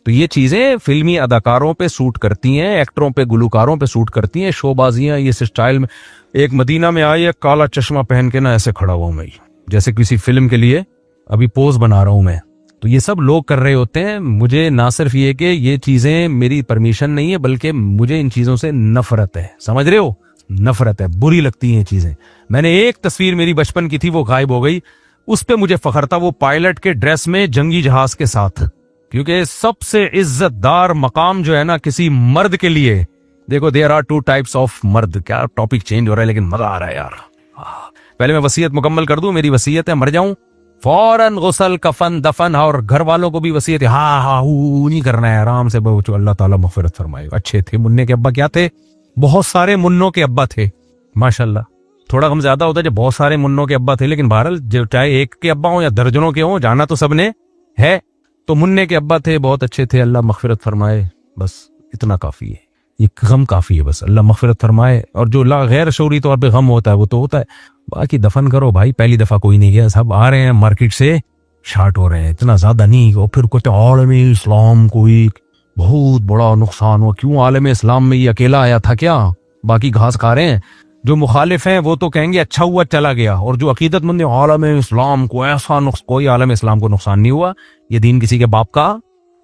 تو یہ چیزیں فلمی اداکاروں پہ سوٹ کرتی ہیں, ایکٹروں پہ گلوکاروں پہ سوٹ کرتی ہیں, شو بازیاں یہ سٹائل میں. ایک مدینہ میں آئی ہے کالا چشمہ پہن کے نا, ایسے کھڑا ہوا ہوں میں جیسے کسی فلم کے لیے ابھی پوز بنا رہا ہوں میں. تو یہ سب لوگ کر رہے ہوتے ہیں. مجھے نہ صرف یہ کہ یہ چیزیں میری پرمیشن نہیں ہے, بلکہ مجھے ان چیزوں سے نفرت ہے, سمجھ رہے ہو, نفرت ہے, بری لگتی ہیں یہ چیزیں. میں نے ایک تصویر میری بچپن کی تھی وہ غائب ہو گئی, اس پہ مجھے فخر تھا, وہ پائلٹ کے ڈریس میں جنگی جہاز کے ساتھ. کیونکہ سب سے عزت دار مقام جو ہے نا کسی مرد کے لیے, دیکھو دیر آر 2 types آف مرد. کیا ٹاپک چینج ہو رہا ہے لیکن مزہ آ رہا ہے یار. پہلے میں وصیت مکمل کر دوں. میری وصیت ہے مر جاؤں فوراً غسل کفن دفن, اور گھر والوں کو بھی وصیت ہے ہاں نہیں کرنا ہے, آرام سے بچو, اللہ تعالیٰ مغفرت فرمائے. اچھے تھے منع کے ابا, کیا تھے, بہت سارے منوں کے ابا تھے ماشاءاللہ. تھوڑا غم زیادہ ہوتا ہے جب بہت سارے منوں کے ابا تھے, لیکن بہرحال جو چاہے ایک کے ابا ہوں یا درجنوں کے ہوں, جانا تو سب نے ہے. تو منع کے ابا تھے, بہت اچھے تھے, اللہ مغفرت فرمائے. بس اتنا کافی ہے, یہ غم کافی ہے, بس اللہ مغفرت فرمائے. اور جو غیر شعوری طور پہ غم ہوتا ہے وہ تو ہوتا ہے, باقی دفن کرو بھائی. پہلی دفعہ کوئی نہیں گیا, سب آ رہے ہیں مارکیٹ سے شارٹ ہو رہے ہیں, اتنا زیادہ نہیں. اور پھر کہتے عالم اسلام کوئی بہت بڑا نقصان ہوا. کیوں عالم اسلام میں یہ اکیلا آیا تھا کیا, باقی گھاس کھا رہے ہیں. جو مخالف ہیں وہ تو کہیں گے اچھا ہوا چلا گیا, اور جو عقیدت مند عالم اسلام کو ایسا کوئی عالم اسلام کو نقصان نہیں ہوا. یہ دین کسی کے باپ کا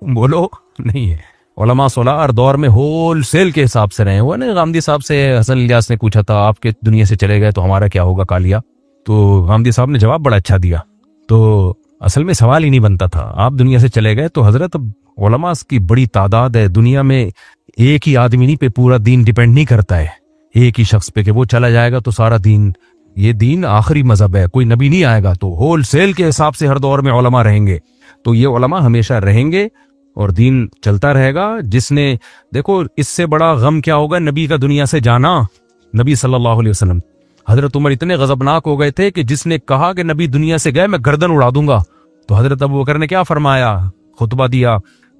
بولو نہیں ہے. علماء صلاح ہر دور میں ہول سیل کے حساب سے رہے ہوئے نا. غامدی صاحب سے حسن الیاس نے پوچھا تھا آپ کے دنیا سے چلے گئے تو ہمارا کیا ہوگا کالیا, تو غامدی صاحب نے جواب بڑا اچھا دیا. تو اصل میں سوال ہی نہیں بنتا تھا, آپ دنیا سے چلے گئے تو حضرت علماء کی بڑی تعداد ہے دنیا میں. ایک ہی آدمی نہیں پہ پورا دین ڈیپینڈ نہیں کرتا ہے ایک ہی شخص پہ کہ وہ چلا جائے گا تو سارا دین. یہ دین آخری مذہب ہے, کوئی نبی نہیں آئے گا, تو ہول سیل کے حساب سے ہر دور میں علماء رہیں گے. تو یہ علماء ہمیشہ رہیں گے اور دین چلتا رہے گا. جس نے دیکھو اس سے بڑا غم کیا ہوگا نبی کا دنیا سے جانا. نبی صلی اللہ علیہ وسلم, حضرت عمر اتنے غضبناک ہو گئے تھے کہ جس نے کہا کہ نبی دنیا سے گئے میں گردن اڑا دوں گا, تو حضرت ابوبکر نے کیا فرمایا, خطبہ دیا,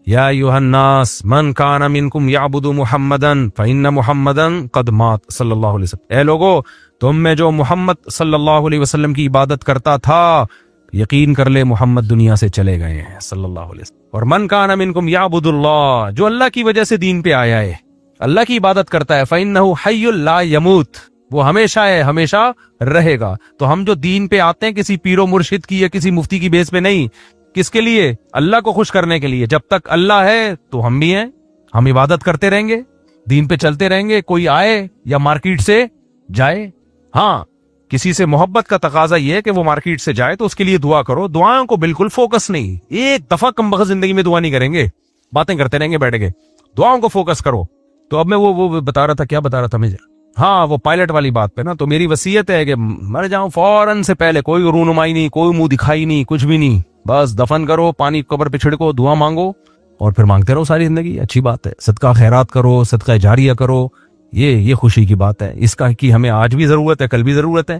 یا ایھا الناس من کان منکم یعبد محمدا فإن محمدا قد مات صلی اللہ علیہ وسلم. اے لوگو, تم میں جو محمد صلی اللہ علیہ وسلم کی عبادت کرتا تھا, یقین کر لے محمد دنیا سے چلے گئے ہیں صلی اللہ علیہ وسلم. اور من کان منکم یعبد اللہ, جو اللہ کی وجہ سے دین پہ آیا ہے, اللہ کی عبادت کرتا ہے, فإنہ حی لا یموت, وہ ہمیشہ ہے, ہمیشہ رہے گا. تو ہم جو دین پہ آتے ہیں کسی پیر و مرشد کی یا کسی مفتی کی بیس پہ نہیں, کس کے لیے, اللہ کو خوش کرنے کے لیے. جب تک اللہ ہے تو ہم بھی ہیں, ہم عبادت کرتے رہیں گے, دین پہ چلتے رہیں گے. کوئی آئے یا مارکیٹ سے جائے, ہاں کسی سے محبت کا تقاضا یہ ہے کہ وہ مارکیٹ سے جائے تو اس کے لیے دعا کرو. دعاؤں کو بالکل فوکس نہیں, ایک دفعہ کم بخت زندگی میں دعا نہیں کریں گے, باتیں کرتے رہیں گے بیٹھ کے, دعاؤں کو فوکس کرو. تو اب میں وہ بتا رہا تھا, کیا بتا رہا تھا مجھے, ہاں وہ پائلٹ والی بات پہ نا. تو میری وصیت ہے کہ مر جاؤں فوراً سے پہلے, کوئی رونمائی نہیں, کوئی منہ دکھائی نہیں, کچھ بھی نہیں, بس دفن کرو, پانی قبر پہ چھڑکو, دعا مانگو, اور پھر مانگتے رہو ساری زندگی. اچھی بات ہے, صدقہ خیرات کرو, صدقہ جاریہ کرو, یہ خوشی کی بات ہے. اس کا کی ہمیں آج بھی ضرورت ہے, کل بھی ضرورت ہے.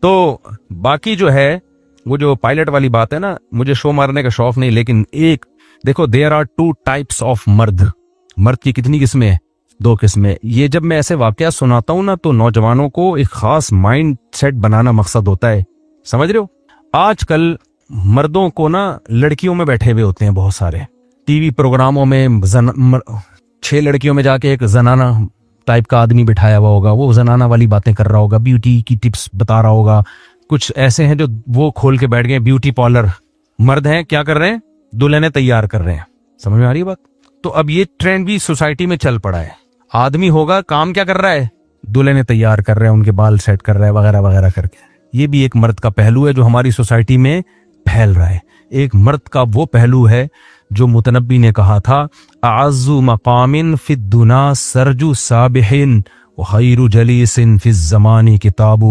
تو باقی جو ہے وہ جو پائلٹ والی بات ہے نا, مجھے شو مارنے کا شوق نہیں, لیکن ایک دیکھو دیر آر 2 types آف مرد. مرد کی کتنی قسمیں ہیں, 2 قسمیں. یہ جب میں ایسے واقعات سناتا ہوں نا تو نوجوانوں کو ایک خاص مائنڈ سیٹ بنانا مقصد ہوتا ہے, سمجھ رہے ہو. آج کل مردوں کو نا لڑکیوں میں بیٹھے ہوئے ہوتے ہیں بہت سارے ٹی وی پروگراموں میں, 6 لڑکیوں میں جا کے ایک زنانہ ٹائپ کا آدمی بٹھایا ہوا ہوگا, وہ زنانہ والی باتیں کر رہا ہوگا, بیوٹی کی ٹپس بتا رہا ہوگا. کچھ ایسے ہیں جو وہ کھول کے بیٹھ گئے بیوٹی پارلر. مرد ہیں کیا کر رہے ہیں, دلہنیں تیار کر رہے ہیں. سمجھ میں آ رہی ہے بات, تو اب یہ ٹرینڈ بھی سوسائٹی میں چل پڑا ہے. آدمی ہوگا کام کیا کر رہا ہے, دلہنیں تیار کر رہے ہیں, ان کے بال سیٹ کر رہا ہے وغیرہ وغیرہ کر کے. یہ بھی ایک مرد کا پہلو ہے جو ہماری سوسائٹی میں پھیل رہا ہے. ایک مرد کا وہ پہلو ہے جو متنبی نے کہا تھا, اعز مقام فی الدنا سرج سابح وخیر جلیس فی الزمان کتاب.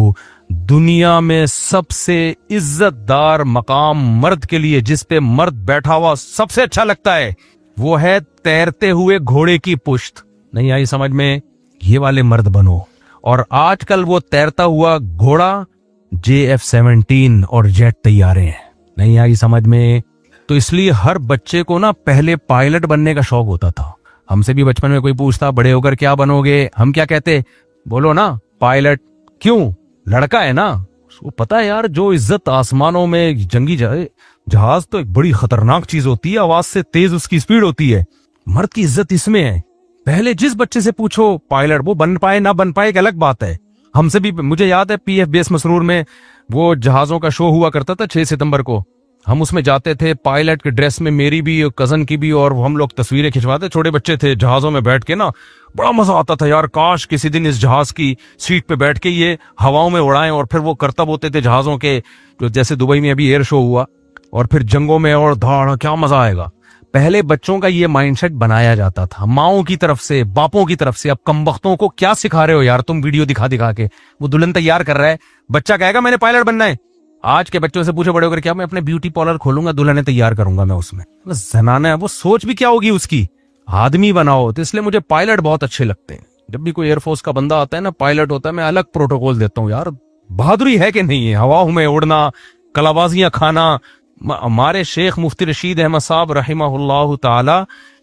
دنیا میں سب سے عزت دار مقام مرد کے لیے جس پہ مرد بیٹھا ہوا سب سے اچھا لگتا ہے وہ ہے تیرتے ہوئے گھوڑے کی پشت. نہیں آئی سمجھ میں؟ یہ والے مرد بنو. اور آج کل وہ تیرتا ہوا گھوڑا JF-17 اور جیٹ طیارے ہیں. نہیں آئی سمجھ میں؟ تو اس لیے ہر بچے کو نا پہلے پائلٹ بننے کا شوق ہوتا تھا. ہم سے بھی بچپن میں کوئی پوچھتا بڑے ہو کر کیا بنو گے, ہم کیا کہتے, بولو نا پائلٹ. کیوں؟ لڑکا ہے نا, اس کو پتا ہے یار جو عزت آسمانوں میں جنگی جہاز تو ایک بڑی خطرناک چیز ہوتی ہے, آواز سے تیز اس کی سپیڈ ہوتی ہے. مرد کی عزت اس میں ہے. پہلے جس بچے سے پوچھو پائلٹ, وہ بن پائے نہ بن پائے ایک الگ بات ہے. ہم سے بھی, مجھے یاد ہے PF بیس مسرور میں وہ جہازوں کا شو ہوا کرتا تھا 6 ستمبر کو. ہم اس میں جاتے تھے پائلٹ کے ڈریس میں, میری بھی کزن کی بھی, اور ہم لوگ تصویریں کھنچواتے. چھوٹے بچے تھے, جہازوں میں بیٹھ کے نا بڑا مزہ آتا تھا یار. کاش کسی دن اس جہاز کی سیٹ پہ بیٹھ کے یہ ہواؤں میں اڑائیں, اور پھر وہ کرتب ہوتے تھے جہازوں کے, جو جیسے دبئی میں ابھی ایئر شو ہوا, اور پھر جنگوں میں اور دھاڑ, کیا مزہ آئے گا. پہلے بچوں کا یہ مائنڈ سیٹ بنایا جاتا تھا ماؤں کی طرف سے, باپوں کی طرف سے. اب کمبختوں کو کیا سکھا رہے ہو یار تم, ویڈیو دکھا دکھا کے. وہ دلہن تیار کر رہا ہے, بچہ کہے گا میں نے پائلٹ بننا ہے. آج کے بچوں سے پوچھو بڑے ہو کر کیا, میں اپنے بیوٹی پارلر کھولوں گا, دلہنیں تیار کروں گا میں اس میں. زنانہ ہے, وہ سوچ بھی کیا ہوگی اس کی. آدمی بناؤ. تو اس لیے مجھے پائلٹ بہت اچھے لگتے ہیں. جب بھی کوئی ایئر فورس کا بندہ آتا ہے نا, پائلٹ ہوتا ہے, میں الگ پروٹوکول دیتا ہوں. یار بہادری ہے کہ نہیں ہے, ہواؤں میں اڑنا, کلابازیاں کھانا. ہمارے شیخ مفتی رشید احمد صاحب رحمہ اللہ تعالی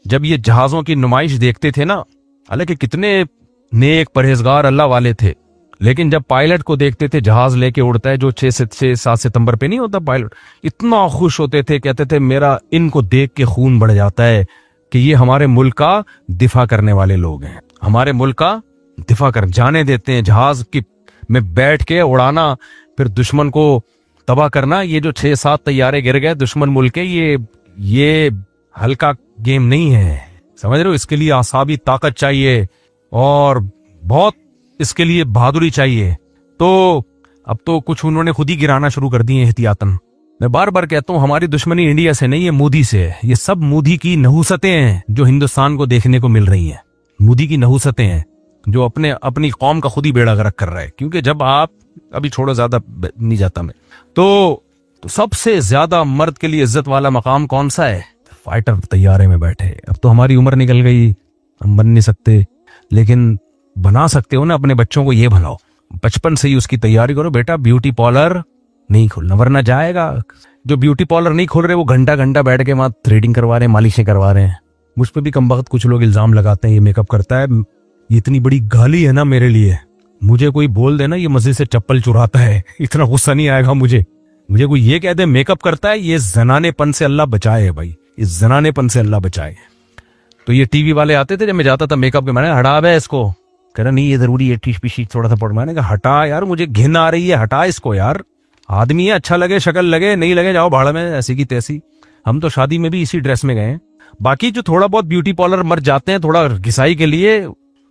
جب یہ جہازوں کی نمائش دیکھتے تھے نا, حالانکہ کتنے نیک پرہیزگار اللہ والے تھے, لیکن جب پائلٹ کو دیکھتے تھے جہاز لے کے اڑتا ہے جو 6-7 ستمبر پہ نہیں ہوتا پائلٹ, اتنا خوش ہوتے تھے. کہتے تھے میرا ان کو دیکھ کے خون بڑھ جاتا ہے کہ یہ ہمارے ملک کا دفاع کرنے والے لوگ ہیں, ہمارے ملک کا دفاع کر جانے دیتے ہیں. جہاز کی میں بیٹھ کے اڑانا, پھر دشمن کو تباہ کرنا. یہ جو 6-7 طیارے گر گئے دشمن ملک کے, یہ ہلکا گیم نہیں ہے, سمجھ رہے ہو. اس کے لیے اعصابی طاقت چاہیے اور بہت اس کے لیے بہادری چاہیے. تو اب تو کچھ انہوں نے خود ہی گرانا شروع کر دی ہیں احتیاطاً. میں بار بار کہتا ہوں ہماری دشمنی انڈیا سے نہیں ہے, مودی سے ہے. یہ سب مودی کی نحوستیں ہیں جو ہندوستان کو دیکھنے کو مل رہی ہیں. مودی کی نحوستیں ہیں جو اپنی قوم کا خود ہی بیڑا غرق کر رہا ہے. کیونکہ جب آپ, ابھی چھوڑو زیادہ نہیں جاتا میں, تو سب سے زیادہ مرد کے لیے عزت والا مقام کون سا ہے؟ فائٹر طیارے میں بیٹھے. اب تو ہماری عمر نکل گئی, ہم بن نہیں سکتے, لیکن بنا سکتے ہو نا. اپنے بچوں کو یہ بناؤ, بچپن سے ہی اس کی تیاری کرو, بیٹا بیوٹی پارلر نہیں کھولنا ورنہ جائے گا. جو بیوٹی پارلر نہیں کھول رہے وہ گھنٹہ بیٹھ کے وہاں تھریڈنگ کروا رہے ہیں, مالشیں کروا رہے ہیں. مجھ پہ بھی کم وقت کچھ لوگ الزام لگاتے ہیں یہ میک اپ کرتا ہے. یہ اتنی بڑی گالی ہے نا میرے لیے, مجھے کوئی بول دے نا یہ مسجد سے چپل چراتا ہے, اتنا غصہ نہیں آئے گا مجھے کوئی یہ کہہ دے میک اپ کرتا ہے. یہ زنانے پن سے اللہ بچائے بھائی, اس زنانے پن سے اللہ بچائے. تو یہ ٹی وی والے آتے تھے جب میں جاتا تھا میک اپ کے, میں نے ہٹا ہے اس کو, کہہ رہا نہیں یہ ضروری ہے ٹیش پیشی تھوڑا سا پڑ. میں نے کہا ہٹا یار, مجھے گھن آ رہی ہے, ہٹا اس کو یار. آدمی ہے, اچھا لگے شکل لگے, نہیں لگے جاؤ بھاڑ میں, ایسی کی تیسی. ہم تو شادی میں بھی اسی ڈریس میں گئے ہیں. باقی جو تھوڑا بہت بیوٹی پارلر مر جاتے ہیں تھوڑا گھسائی کے لیے,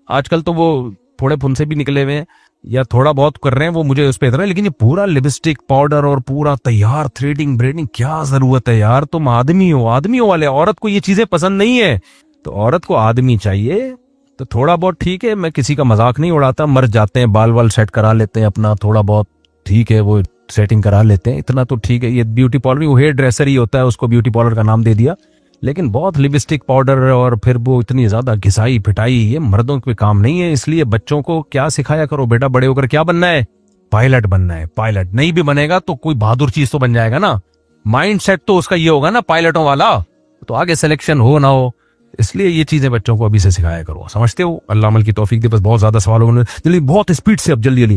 آج کل تو وہ تھوڑے پھن سے بھی نکلے ہوئے ہیں یا تھوڑا بہت کر رہے ہیں, وہ مجھے اس پہ اتنا. لیکن یہ پورا لپسٹک پاؤڈر اور پورا تیار تھریڈنگ بریڈنگ کیا ضرورت ہے یار. تم آدمی ہو والے, عورت کو یہ چیزیں پسند نہیں ہے. تو عورت کو آدمی چاہیے. تو تھوڑا بہت ٹھیک ہے, میں کسی کا مذاق نہیں اڑاتا, مر جاتے ہیں بال وال سیٹ کرا لیتے ہیں اپنا, تھوڑا بہت ٹھیک ہے وہ سیٹنگ کرا لیتے ہیں, اتنا تو ٹھیک ہے. یہ بیوٹی پارلر وہ ہیئر ڈریسر ہی ہوتا ہے, اس کو بیوٹی پارلر کا نام دے دیا. لیکن بہت لپسٹک پاؤڈر اور پھر وہ اتنی زیادہ گھسائی پھٹائی, یہ مردوں کے کام نہیں ہے. اس لیے بچوں کو کیا سکھایا کرو, بیٹا بڑے ہو کر کیا بننا ہے, پائلٹ بننا ہے. پائلٹ نہیں بھی بنے گا تو کوئی بہادر چیز تو بن جائے گا نا. مائنڈ سیٹ تو اس کا یہ ہوگا نا پائلٹوں والا, تو آگے سلیکشن ہو نہ ہو. اس لیے یہ چیزیں بچوں کو ابھی سے سکھایا کرو, سمجھتے ہو. اللہ عمل کی توفیق دے. بس بہت زیادہ سوال ہو جلدی, بہت اسپیڈ سے, اب جلدی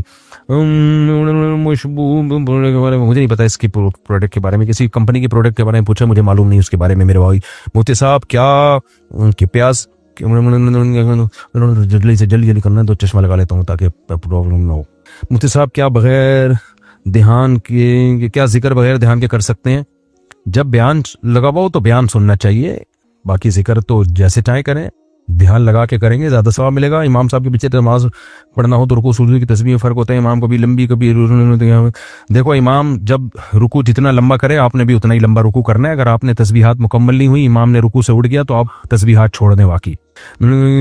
مجھے نہیں پتا اس کی پروڈکٹ کے بارے میں, کسی کمپنی کی پروڈکٹ کے بارے میں پوچھا, مجھے معلوم نہیں اس کے بارے میں میرے بھائی. مفتی صاحب کیا پیاز جلدی کرنا ہے تو چشمہ لگا لیتا ہوں تاکہ پرابلم نہ ہو. مفتی صاحب کیا بغیر دھیان کے, کیا ذکر بغیر دھیان کے کر سکتے ہیں؟ جب بیان لگا ہوا ہو تو بیان سننا چاہیے, باقی ذکر تو جیسے چاہیں کریں, دھیان لگا کے کریں گے زیادہ ثواب ملے گا. امام صاحب کے پیچھے نماز پڑھنا ہو تو رکوع سجود کی تسبیح میں فرق ہوتا ہے, امام کبھی لمبی کبھی. دیکھو امام جب رکوع جتنا لمبا کرے آپ نے بھی اتنا ہی لمبا رکوع کرنا ہے. اگر آپ نے تسبیحات مکمل نہیں ہوئی, امام نے رکوع سے اٹھ گیا تو آپ تسبیحات چھوڑ دیں. واقعی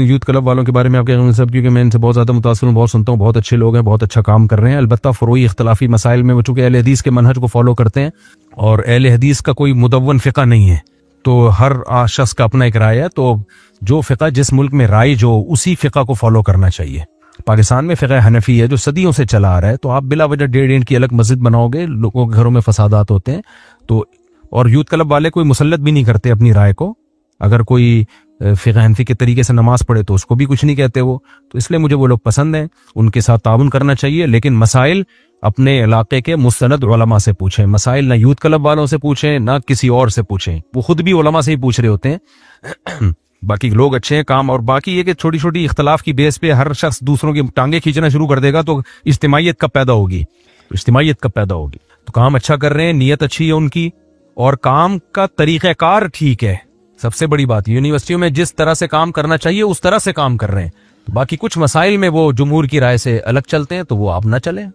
یوتھ کلب والوں کے بارے میں آپ کے سب, کیونکہ میں ان سے بہت زیادہ متاثر ہوں, بہت سنتا ہوں, بہت اچھے لوگ ہیں, بہت اچھا کام کر رہے ہیں. البتہ فروعی اختلافی مسائل میں وہ چونکہ اہل حدیث کے منہج کو فالو کرتے ہیں اور اہل حدیث کا کوئی مدون فقہ نہیں ہے, تو ہر شخص کا اپنا ایک رائے ہے. تو جو فقہ جس ملک میں رائج ہو اسی فقہ کو فالو کرنا چاہیے. پاکستان میں فقہ حنفی ہے جو صدیوں سے چلا آ رہا ہے, تو آپ بلا وجہ 1.5 کی الگ مسجد بناؤ گے, لوگوں کے گھروں میں فسادات ہوتے ہیں. تو اور یوتھ کلب والے کوئی مسلط بھی نہیں کرتے اپنی رائے کو. اگر کوئی فقہ حنفی کے طریقے سے نماز پڑھے تو اس کو بھی کچھ نہیں کہتے وہ, تو اس لیے مجھے وہ لوگ پسند ہیں, ان کے ساتھ تعاون کرنا چاہیے. لیکن مسائل اپنے علاقے کے مستند علماء سے پوچھیں, مسائل نہ یوتھ کلب والوں سے پوچھیں نہ کسی اور سے پوچھیں, وہ خود بھی علماء سے ہی پوچھ رہے ہوتے ہیں. باقی لوگ اچھے ہیں کام, اور باقی یہ کہ چھوٹی چھوٹی اختلاف کی بیس پہ ہر شخص دوسروں کی ٹانگیں کھینچنا شروع کر دے گا تو اجتماعیت کب پیدا ہوگی, اجتماعیت کب پیدا ہوگی. تو کام اچھا کر رہے ہیں, نیت اچھی ہے ان کی, اور کام کا طریقہ کار ٹھیک ہے. سب سے بڑی بات یونیورسٹیوں میں جس طرح سے کام کرنا چاہیے اس طرح سے کام کر رہے ہیں. باقی کچھ مسائل میں وہ جمہور کی رائے سے الگ چلتے ہیں تو وہ آپ نہ چلیں.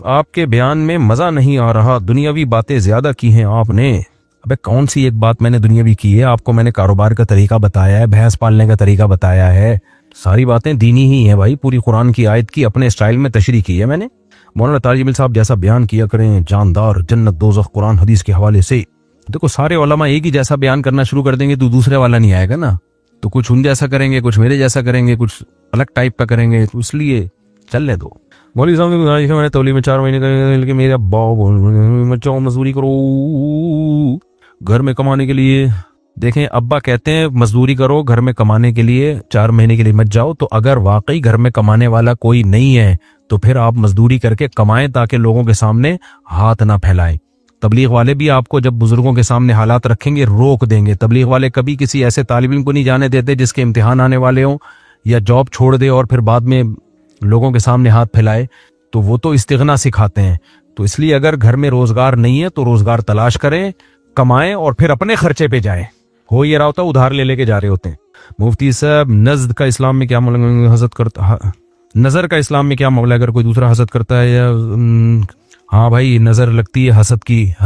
آپ کے بیان میں مزہ نہیں آ رہا, دنیاوی باتیں زیادہ کی ہیں آپ نے. ابے کون سی ایک بات میں نے دنیاوی کی ہے؟ آپ کو میں نے کاروبار کا طریقہ بتایا ہے, بھینس پالنے کا طریقہ بتایا ہے, ساری باتیں دینی ہی ہیں بھائی. پوری قرآن کی آیت کی اپنے اسٹائل میں تشریح کی ہے میں نے. مولانا طارق جمیل صاحب جیسا بیان کیا کریں, جاندار, جنت دوزخ قرآن حدیث کے حوالے سے. دیکھو سارے علماء ایک ہی جیسا بیان کرنا شروع کر دیں گے تو دوسرے والا نہیں آئے گا نا. تو کچھ ان جیسا کریں گے, کچھ میرے جیسا کریں گے, کچھ الگ ٹائپ کا کریں گے, تو اس لیے چلنے دو. مولوی صاحب نے گزارش ہے, میں نے تولی میں 4 مہینے کا, میرے ابا بچوں مزدوری کرو گھر میں کمانے کے لیے. دیکھیں ابا کہتے ہیں مزدوری کرو گھر میں کمانے کے لیے, 4 مہینے کے لیے مت جاؤ. تو اگر واقعی گھر میں کمانے والا کوئی نہیں ہے تو پھر آپ مزدوری کر کے کمائیں تاکہ لوگوں کے سامنے ہاتھ نہ پھیلائیں. تبلیغ والے بھی آپ کو جب بزرگوں کے سامنے حالات رکھیں گے روک دیں گے. تبلیغ والے کبھی کسی ایسے طالب علم کو نہیں جانے دیتے جس کے امتحان آنے والے ہوں یا جاب چھوڑ دے اور پھر بعد میں لوگوں کے سامنے ہاتھ پھیلائے, تو وہ تو استغنا سکھاتے ہیں. تو اس لیے اگر گھر میں روزگار نہیں ہے تو روزگار تلاش کریں, کمائیں اور پھر اپنے خرچے پہ جائیں. ہو یہ رہا ہوتا ہے ادھار لے کے جا رہے ہوتے ہیں. مفتی صاحب نزد کا اسلام میں کیا حسد کرتا, نظر کا اسلام میں کیا معاملہ ہے؟ اگر کوئی دوسرا حسد کرتا ہے یا ہاں بھائی نظر لگتی ہے,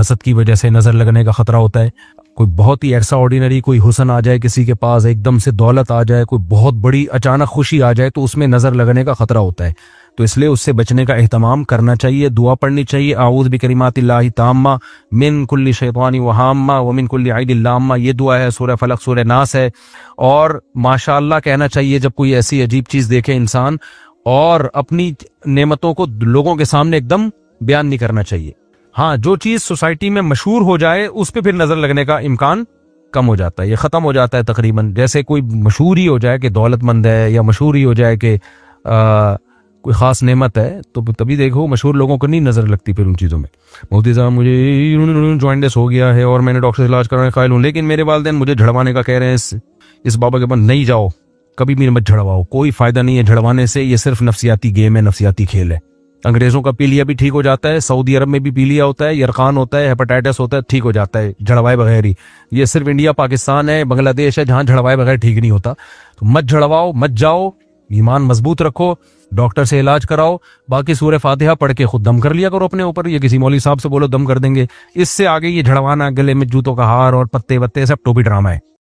حسد کی وجہ سے نظر لگنے کا خطرہ ہوتا ہے. کوئی بہت ہی ایکسٹرا آرڈینری کوئی حسن آ جائے کسی کے پاس, ایک دم سے دولت آ جائے, کوئی بہت بڑی اچانک خوشی آ جائے تو اس میں نظر لگنے کا خطرہ ہوتا ہے. تو اس لیے اس سے بچنے کا اہتمام کرنا چاہیے, دعا پڑھنی چاہیے. اعوذ بکلمات اللہ تامہ من کل شیطان وہامہ ومن کل عین لامہ, یہ دعا ہے, سورہ فلق سورہ ناس ہے. اور ماشاءاللہ کہنا چاہیے جب کوئی ایسی عجیب چیز دیکھے انسان, اور اپنی نعمتوں کو لوگوں کے سامنے ایک دم بیان نہیں کرنا چاہیے. ہاں جو چیز سوسائٹی میں مشہور ہو جائے اس پہ پھر نظر لگنے کا امکان کم ہو جاتا ہے, یہ ختم ہو جاتا ہے تقریباً. جیسے کوئی مشہور ہی ہو جائے کہ دولت مند ہے, یا مشہور ہی ہو جائے کہ کوئی خاص نعمت ہے, تو تبھی دیکھو مشہور لوگوں کو نہیں نظر لگتی پھر ان چیزوں میں. مفتی صاحب مجھے جوائنٹس ہو گیا ہے اور میں نے ڈاکٹر سے علاج کرانے قائل ہوں, لیکن میرے والدین مجھے جھڑوانے کا کہہ رہے ہیں. اس بابا کے پاس نہیں جاؤ, کبھی بھی مت جھڑواؤ, کوئی فائدہ نہیں ہے جھڑوانے سے. یہ صرف نفسیاتی گیم ہے, نفسیاتی کھیل ہے. انگریزوں کا پیلیا بھی ٹھیک ہو جاتا ہے, سعودی عرب میں بھی پیلیا ہوتا ہے, یرقان ہوتا ہے, ہیپاٹائٹس ہوتا ہے, ٹھیک ہو جاتا ہے جھڑوائے بغیر ہی. یہ صرف انڈیا پاکستان ہے, بنگلہ دیش ہے جہاں جھڑوائے بغیر ٹھیک نہیں ہوتا. تو مت جھڑواؤ, مت جاؤ, ایمان مضبوط رکھو, ڈاکٹر سے علاج کراؤ. باقی سورہ فاتحہ پڑھ کے خود دم کر لیا کرو اپنے اوپر, یا کسی مولوی صاحب سے بولو دم کر دیں گے. اس سے آگے یہ جھڑوانا, گلے میں جوتوں کا ہار اور پتے وتے سب ٹوپی ڈرامہ ہے.